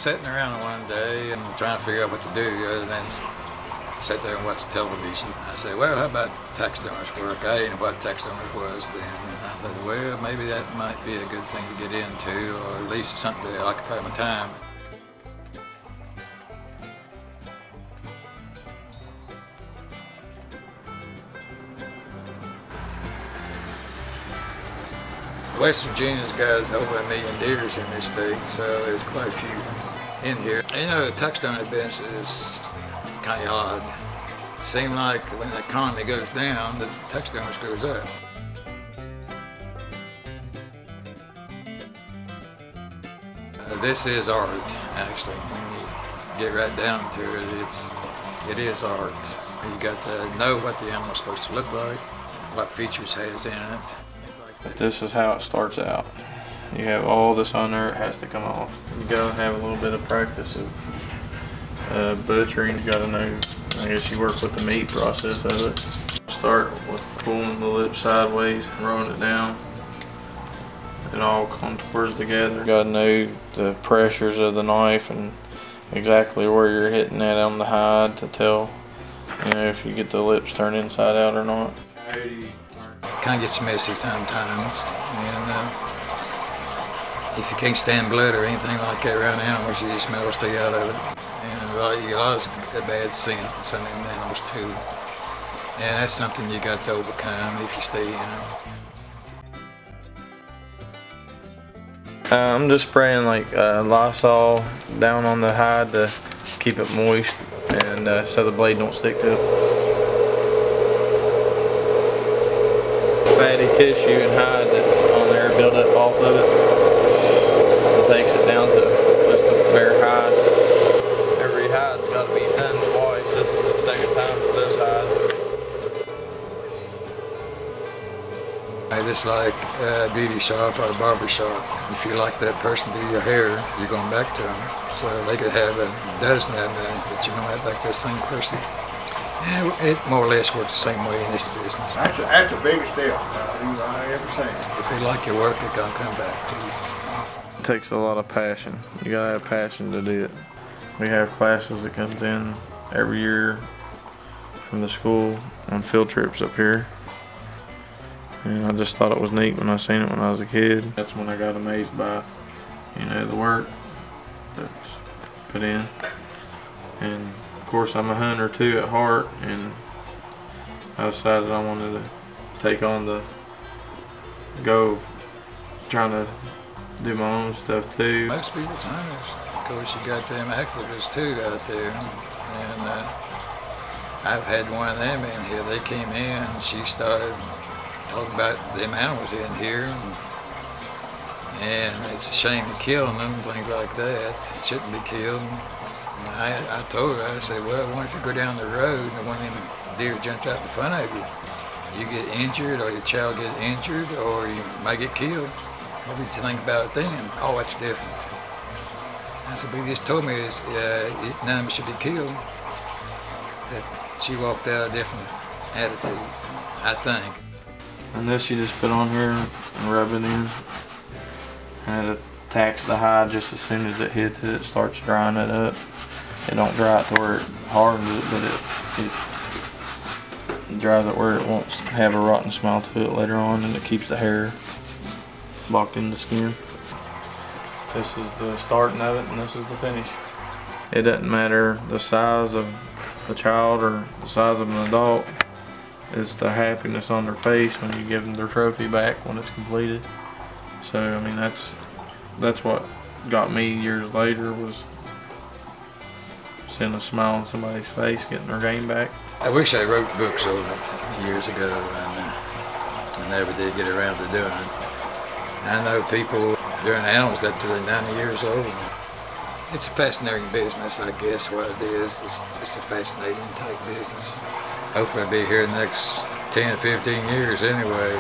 sitting around one day and trying to figure out what to do other than sit there and watch television. I said, well, how about taxidermist work? I didn't know what taxidermist was then. And I thought, well, maybe that might be a good thing to get into, or at least something to occupy my time. West Virginia's got over 1 million deers in this state, so there's quite a few in here. You know, the taxidermy business is kind of odd. It seems like when the economy goes down, the taxidermist goes up. This is art, actually. When you get right down to it, it is art. You got to know what the animal's supposed to look like, what features it has in it. But this is how it starts out. You have all this on there, it has to come off. You gotta have a little bit of practice of butchering. You gotta know, I guess you work with the meat process of it. Start with pulling the lip sideways, rolling it down. It all contours together. You gotta know the pressures of the knife and exactly where you're hitting that on the hide to tell, you know, if you get the lips turned inside out or not. Kind of gets messy sometimes, and if you can't stand blood or anything like that around animals, you just smell to stay out of it. And you lost a bad scent in some of them animals too, and that's something you got to overcome if you stay in them. I'm just spraying like Lysol down on the hide to keep it moist, and so the blade don't stick to it. Fatty tissue and hide that's on there build up off of it. It takes it down to just a bare hide. Every hide's got to be done twice. This is the second time for this hide. It's like a beauty shop or a barber shop. If you like that person to do your hair, you're going back to them. So they could have a dozen of them, but you don't have like that same person. Yeah, it more or less works the same way in this business. That's a big step, I ever seen. If they like your work, they're going to come back to you. It takes a lot of passion. You got to have passion to do it. We have classes that comes in every year from the school on field trips up here. And I just thought it was neat when I seen it when I was a kid. That's when I got amazed by, you know, the work that's put in. And of course, I'm a hunter too at heart, and I decided I wanted to take on the go of trying to do my own stuff too. Most people's hunters. Of course, you got them activists too out there, and I've had one of them in here. They came in, and she started talking about them animals in here, and it's a shame to kill them, things like that. It shouldn't be killed. I told her, I said, well, what if you go down the road and one of them deer jumps out in front of you? You get injured, or your child gets injured, or you might get killed. What would you think about it then? Oh, it's different. I said, but you just told me none of them should be killed. But she walked out a different attitude, I think. And this you just put on here and rub it in. And it attacks the hide just as soon as it hits it. It starts drying it up. It don't dry it to where it hardens it, but it dries it where it won't have a rotten smell to it later on, and it keeps the hair locked in the skin. This is the starting of it, and this is the finish. It doesn't matter the size of the child or the size of an adult. It's the happiness on their face when you give them their trophy back when it's completed. So I mean, that's what got me years later, was seeing a smile on somebody's face, getting their game back. I wish I wrote books on it years ago, and I never did get around to doing it. I know people doing animals up to they're 90 years old. It's a fascinating business, I guess, what it is. It's a fascinating type business. Hopefully I'll be here in the next 10 or 15 years anyway.